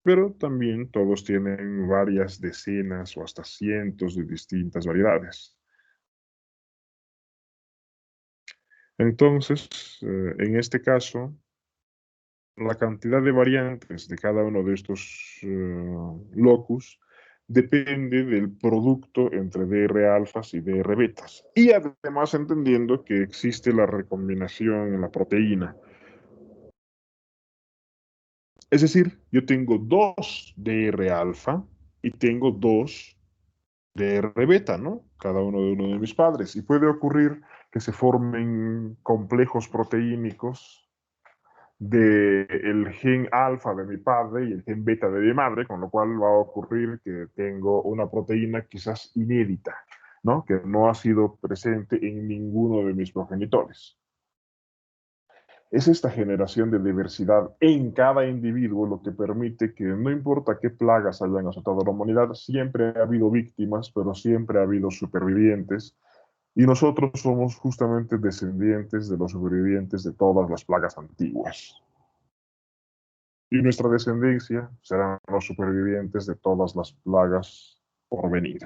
pero también todos tienen varias decenas o hasta cientos de distintas variedades. Entonces, en este caso, la cantidad de variantes de cada uno de estos locus depende del producto entre DR alfas y DR betas. Y además entendiendo que existe la recombinación en la proteína. Es decir, yo tengo dos DR alfa y tengo dos DR beta, ¿no? Cada uno de mis padres. Y puede ocurrir que se formen complejos proteínicos del gen alfa de mi padre y el gen beta de mi madre, con lo cual va a ocurrir que tengo una proteína quizás inédita, ¿no? Que no ha sido presente en ninguno de mis progenitores. Es esta generación de diversidad en cada individuo lo que permite que no importa qué plagas hayan azotado a la humanidad, siempre ha habido víctimas, pero siempre ha habido supervivientes. Y nosotros somos justamente descendientes de los sobrevivientes de todas las plagas antiguas. Y nuestra descendencia serán los supervivientes de todas las plagas por venir.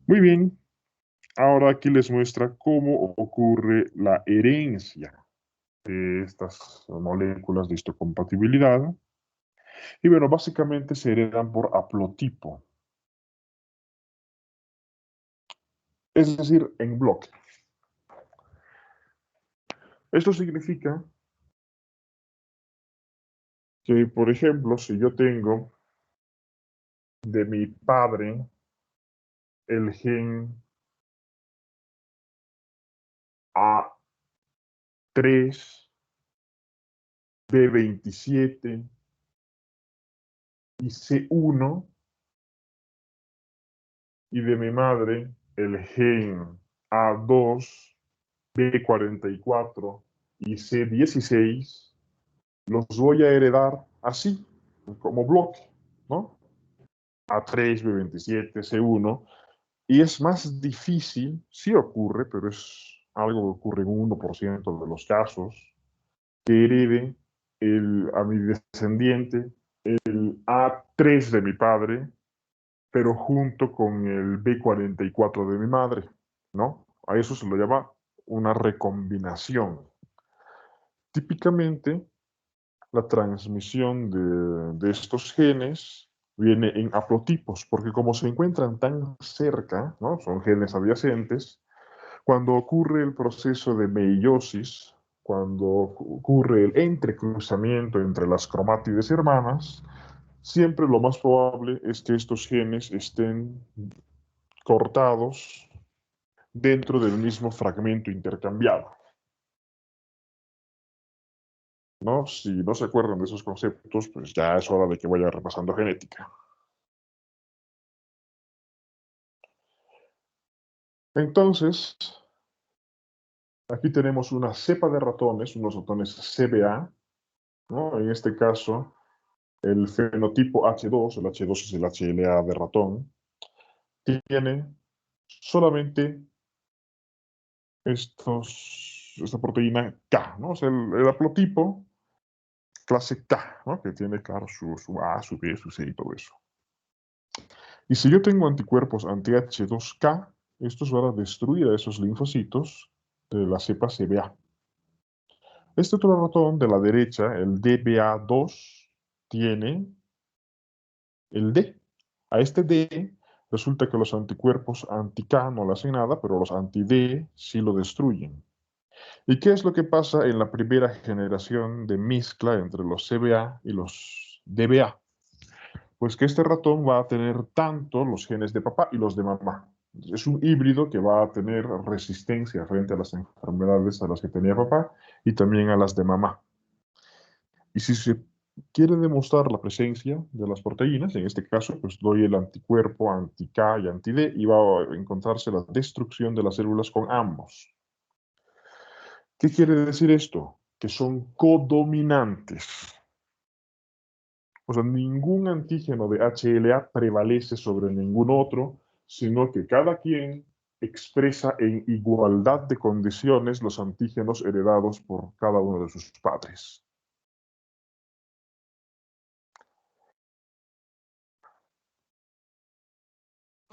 Muy bien, ahora aquí les muestra cómo ocurre la herencia de estas moléculas de histocompatibilidad. Y bueno, básicamente se heredan por haplotipo, es decir, en bloque. Esto significa que, por ejemplo, si yo tengo de mi padre el gen A3, B27 y C1, y de mi madre el gen A2, B44 y C16, los voy a heredar así, como bloque, ¿no? A3, B27, C1, y es más difícil, sí ocurre, pero es algo que ocurre en 1% de los casos, que herede a mi descendiente el A3 de mi padre, pero junto con el B44 de mi madre, ¿no? A eso se lo llama una recombinación. Típicamente, la transmisión de estos genes viene en haplotipos, porque como se encuentran tan cerca, ¿no? Son genes adyacentes, cuando ocurre el proceso de meiosis, cuando ocurre el entrecruzamiento entre las cromátides hermanas, siempre lo más probable es que estos genes estén cortados dentro del mismo fragmento intercambiado, ¿no? Si no se acuerdan de esos conceptos, pues ya es hora de que vaya repasando genética. Entonces, aquí tenemos una cepa de ratones, unos ratones CBA, ¿no? En este caso, el fenotipo H2, el H2 es el HLA de ratón, tiene solamente esta proteína K, ¿no? O sea, el haplotipo clase K, ¿no? Que tiene, claro, su A, su B, su C y todo eso. Y si yo tengo anticuerpos anti-H2K, estos van a destruir a esos linfocitos de la cepa CBA. Este otro ratón de la derecha, el DBA2, tiene el D. A este D resulta que los anticuerpos anti-K no le hacen nada, pero los anti-D sí lo destruyen. ¿Y qué es lo que pasa en la primera generación de mezcla entre los CBA y los DBA? Pues que este ratón va a tener tanto los genes de papá y los de mamá. Es un híbrido que va a tener resistencia frente a las enfermedades a las que tenía papá y también a las de mamá. Y si se quiere demostrar la presencia de las proteínas, en este caso, pues doy el anticuerpo anti-K y anti-D y va a encontrarse la destrucción de las células con ambos. ¿Qué quiere decir esto? Que son codominantes. O sea, ningún antígeno de HLA prevalece sobre ningún otro, sino que cada quien expresa en igualdad de condiciones los antígenos heredados por cada uno de sus padres.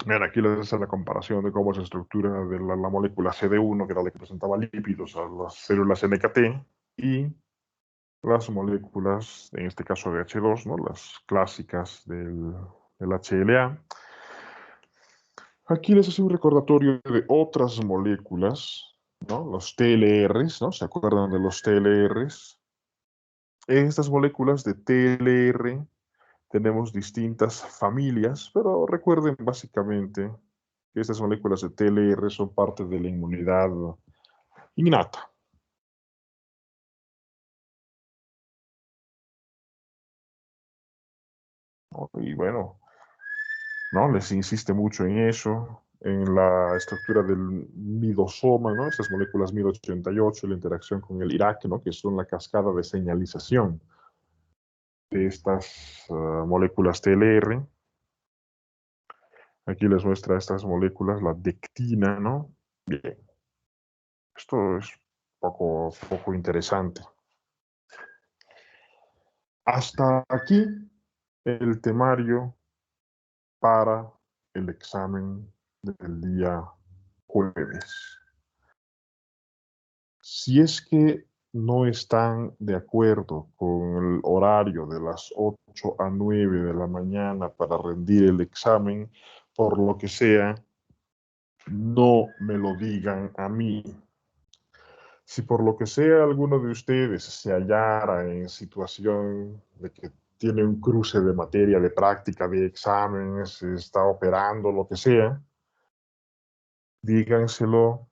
Bien, aquí les hace la comparación de cómo se estructura de la molécula CD1, que era la que presentaba lípidos a las células NKT, y las moléculas, en este caso de H2, ¿no? Las clásicas del HLA. Aquí les hace un recordatorio de otras moléculas, ¿no? Los TLRs, ¿no? ¿Se acuerdan de los TLRs? En estas moléculas de TLR tenemos distintas familias, pero recuerden básicamente que estas moléculas de TLR son parte de la inmunidad innata. ¿No? Y bueno, ¿no? Les insiste mucho en eso, en la estructura del midosoma, ¿no? Estas moléculas MID88, la interacción con el IRAC, ¿no? Que son la cascada de señalización de estas moléculas TLR. Aquí les muestra estas moléculas, la dectina, ¿no? Bien, esto es poco interesante. Hasta aquí el temario para el examen del día jueves. Si es que no están de acuerdo con el horario de las 8 a 9 de la mañana para rendir el examen, por lo que sea, no me lo digan a mí. Si por lo que sea alguno de ustedes se hallara en situación de que tiene un cruce de materia, de práctica, de exámenes, está operando, lo que sea, díganselo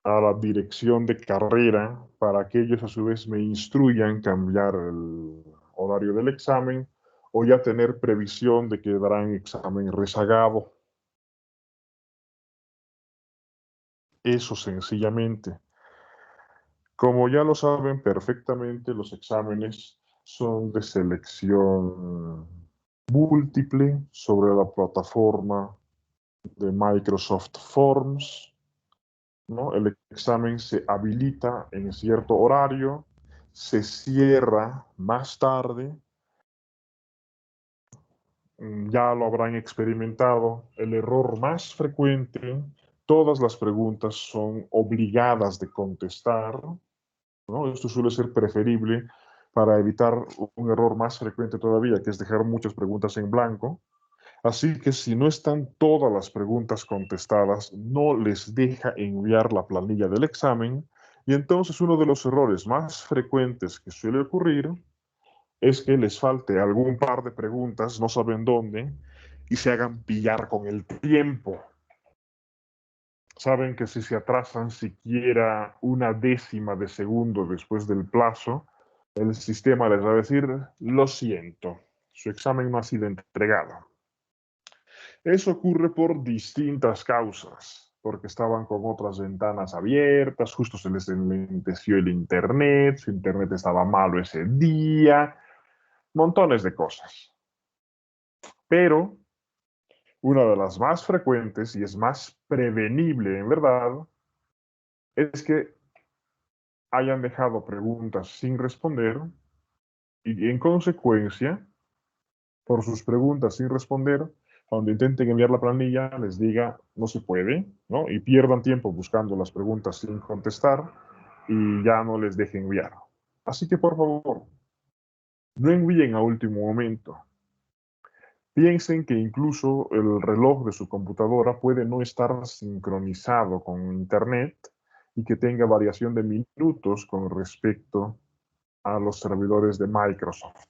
a la dirección de carrera para que ellos a su vez me instruyan cambiar el horario del examen o ya tener previsión de que darán examen rezagado. Eso sencillamente. Como ya lo saben perfectamente, los exámenes son de selección múltiple sobre la plataforma de Microsoft Forms, ¿no? El examen se habilita en cierto horario, se cierra más tarde, ya lo habrán experimentado. El error más frecuente, todas las preguntas son obligadas de contestar, ¿no? Esto suele ser preferible para evitar un error más frecuente todavía, que es dejar muchas preguntas en blanco. Así que si no están todas las preguntas contestadas, no les deja enviar la planilla del examen. Y entonces uno de los errores más frecuentes que suele ocurrir es que les falte algún par de preguntas, no saben dónde, y se hagan pillar con el tiempo. Saben que si se atrasan siquiera una décima de segundo después del plazo, el sistema les va a decir, lo siento, su examen no ha sido entregado. Eso ocurre por distintas causas, porque estaban con otras ventanas abiertas, justo se les enlenteció el internet, su internet estaba malo ese día, montones de cosas. Pero una de las más frecuentes y es más prevenible en verdad es que hayan dejado preguntas sin responder y en consecuencia, por sus preguntas sin responder, cuando intenten enviar la planilla, les diga no se puede, ¿no? Y pierdan tiempo buscando las preguntas sin contestar y ya no les dejen enviar. Así que por favor, no envíen a último momento. Piensen que incluso el reloj de su computadora puede no estar sincronizado con Internet y que tenga variación de minutos con respecto a los servidores de Microsoft.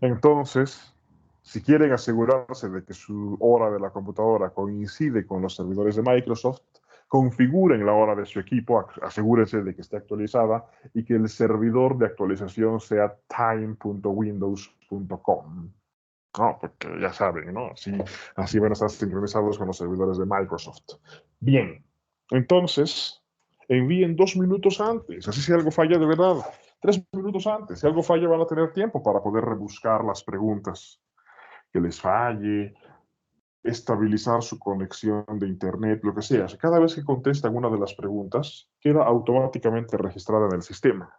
Entonces, si quieren asegurarse de que su hora de la computadora coincide con los servidores de Microsoft, configuren la hora de su equipo, asegúrense de que esté actualizada y que el servidor de actualización sea time.windows.com. No, porque ya saben, ¿no? Así van a estar sincronizados con los servidores de Microsoft. Bien, entonces, envíen 2 minutos antes, así si algo falla de verdad. 3 minutos antes, si algo falla van a tener tiempo para poder rebuscar las preguntas que les falle, estabilizar su conexión de internet, lo que sea. Cada vez que contestan una de las preguntas, queda automáticamente registrada en el sistema.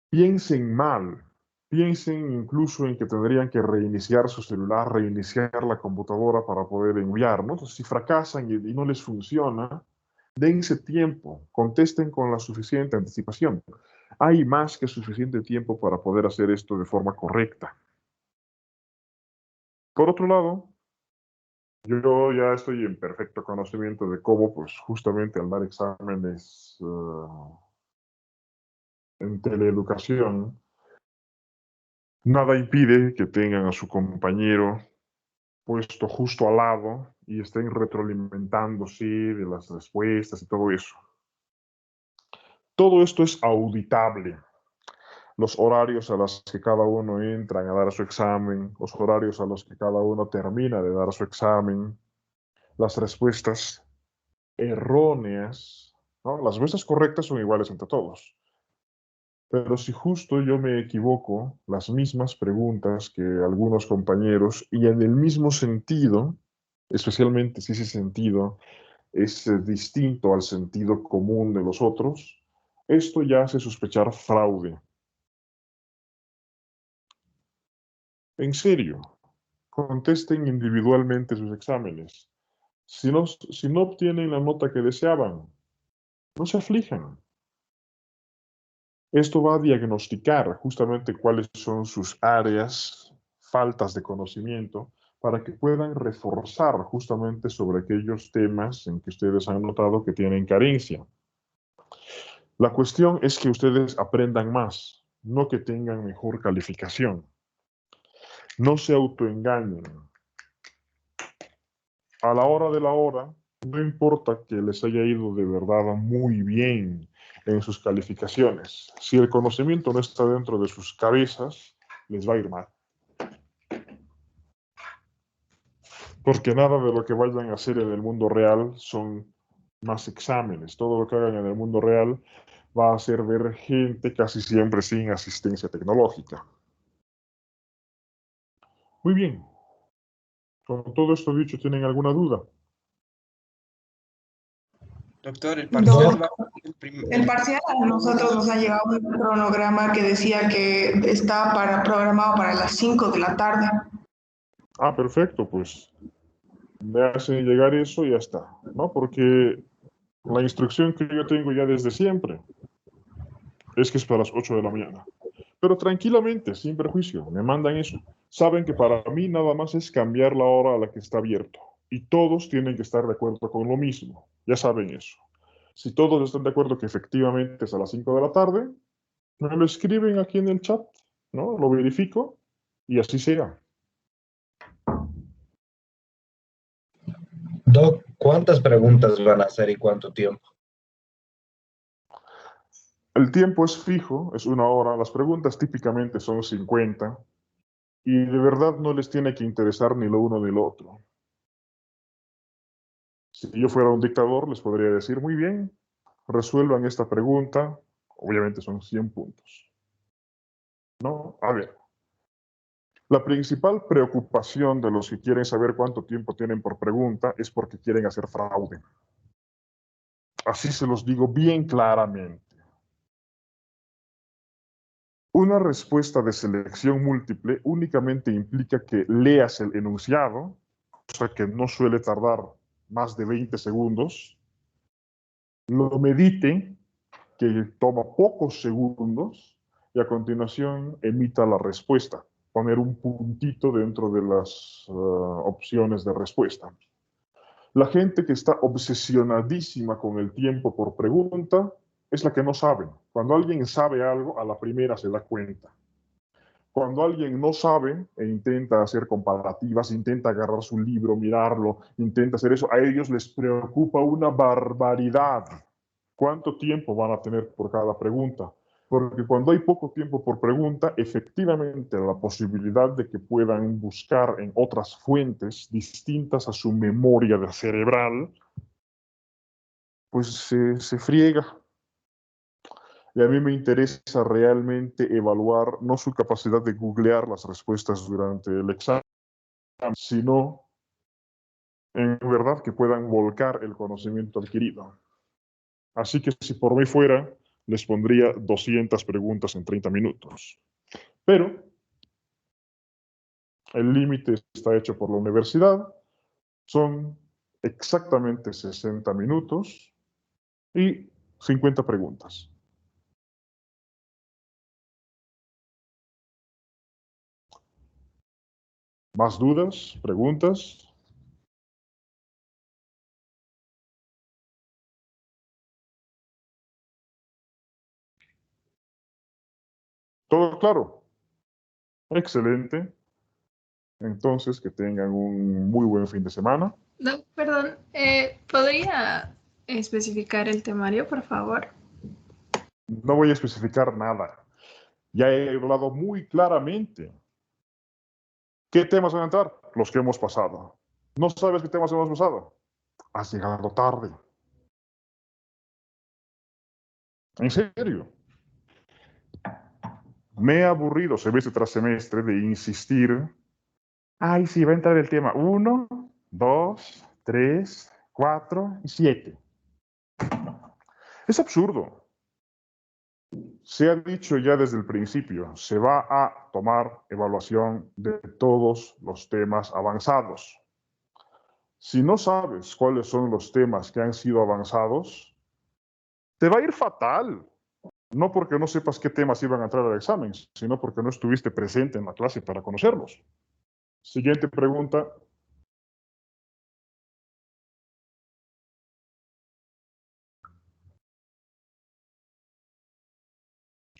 Piensen mal, piensen incluso en que tendrían que reiniciar su celular, reiniciar la computadora para poder enviar, ¿no? Entonces, si fracasan y no les funciona, dense tiempo, contesten con la suficiente anticipación. Hay más que suficiente tiempo para poder hacer esto de forma correcta. Por otro lado, yo ya estoy en perfecto conocimiento de cómo, pues justamente al dar exámenes en teleeducación, nada impide que tengan a su compañero puesto justo al lado y estén retroalimentándose de las respuestas y todo eso. Todo esto es auditable. Los horarios a los que cada uno entra a dar su examen, los horarios a los que cada uno termina de dar su examen, las respuestas erróneas, ¿no? Las respuestas correctas son iguales entre todos. Pero si justo yo me equivoco, las mismas preguntas que algunos compañeros y en el mismo sentido, especialmente si ese sentido es distinto al sentido común de los otros, esto ya hace sospechar fraude. En serio, contesten individualmente sus exámenes. Si no obtienen la nota que deseaban, no se aflijan. Esto va a diagnosticar justamente cuáles son sus áreas, faltas de conocimiento, para que puedan reforzar justamente sobre aquellos temas en que ustedes han notado que tienen carencia. La cuestión es que ustedes aprendan más, no que tengan mejor calificación. No se autoengañen. A la hora de la hora, no importa que les haya ido de verdad muy bien en sus calificaciones. Si el conocimiento no está dentro de sus cabezas, les va a ir mal. Porque nada de lo que vayan a hacer en el mundo real son más exámenes. Todo lo que hagan en el mundo real va a hacer ver gente casi siempre sin asistencia tecnológica. Muy bien. Con todo esto dicho, ¿tienen alguna duda? Doctor, el parcial va El parcial a nosotros nos ha llegado un cronograma que decía que está programado para las 5 de la tarde. Ah, perfecto, pues me hacen llegar eso y ya está, ¿no? Porque la instrucción que yo tengo ya desde siempre Es que es para las 8 de la mañana. Pero tranquilamente, sin perjuicio, me mandan eso. Saben que para mí nada más es cambiar la hora a la que está abierto. Y todos tienen que estar de acuerdo con lo mismo. Ya saben eso. Si todos están de acuerdo que efectivamente es a las 5 de la tarde, me lo escriben aquí en el chat, ¿no? Lo verifico y así sea. Doc, ¿cuántas preguntas van a hacer y cuánto tiempo? El tiempo es fijo, es 1 hora. Las preguntas típicamente son 50. Y de verdad no les tiene que interesar ni lo uno ni lo otro. Si yo fuera un dictador, les podría decir, muy bien, resuelvan esta pregunta. Obviamente son 100 puntos. ¿No? A ver. La principal preocupación de los que quieren saber cuánto tiempo tienen por pregunta es porque quieren hacer fraude. Así se los digo bien claramente. Una respuesta de selección múltiple únicamente implica que leas el enunciado, cosa que no suele tardar más de 20 segundos, lo medite, que toma pocos segundos, y a continuación emita la respuesta, poner un puntito dentro de las opciones de respuesta. La gente que está obsesionadísima con el tiempo por pregunta es la que no sabe. Cuando alguien sabe algo, a la primera se da cuenta. Cuando alguien no sabe e intenta hacer comparativas, intenta agarrar su libro, mirarlo, intenta hacer eso, a ellos les preocupa una barbaridad. ¿Cuánto tiempo van a tener por cada pregunta? Porque cuando hay poco tiempo por pregunta, efectivamente la posibilidad de que puedan buscar en otras fuentes distintas a su memoria cerebral, pues se friega. Y a mí me interesa realmente evaluar no su capacidad de googlear las respuestas durante el examen, sino en verdad que puedan volcar el conocimiento adquirido. Así que si por mí fuera, les pondría 200 preguntas en 30 minutos. Pero el límite está hecho por la universidad, son exactamente 60 minutos y 50 preguntas. ¿Más dudas? ¿Preguntas? ¿Todo claro? Excelente. Entonces, que tengan un muy buen fin de semana. No, perdón, ¿podría especificar el temario, por favor? No voy a especificar nada. Ya he hablado muy claramente. ¿Qué temas van a entrar? Los que hemos pasado. ¿No sabes qué temas hemos pasado? Has llegado tarde. ¿En serio? Me he aburrido semestre tras semestre de insistir. Ay, sí, va a entrar el tema 1, 2, 3, 4 y 7. Es absurdo. Se ha dicho ya desde el principio, se va a tomar evaluación de todos los temas avanzados. Si no sabes cuáles son los temas que han sido avanzados, te va a ir fatal. No porque no sepas qué temas iban a entrar al examen, sino porque no estuviste presente en la clase para conocerlos. Siguiente pregunta.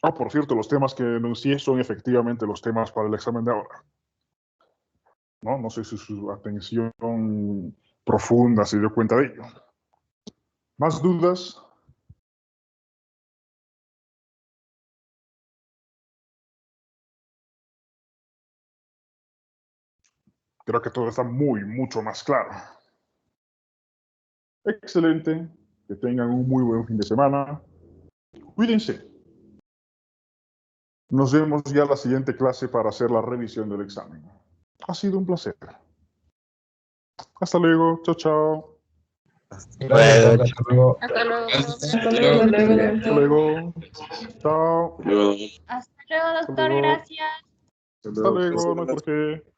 Ah, por cierto, los temas que enuncié son efectivamente los temas para el examen de ahora. No sé si su atención profunda se dio cuenta de ello. ¿Más dudas? Creo que todo está mucho más claro. Excelente. Que tengan un muy buen fin de semana. Cuídense. Nos vemos ya en la siguiente clase para hacer la revisión del examen. Ha sido un placer. Hasta luego. Chao, chao. Gracias, Doc. Hasta luego. Hasta luego. Hasta luego. Hasta luego. Chao. Hasta luego, doctor, luego. gracias. Hasta luego. No hay por qué.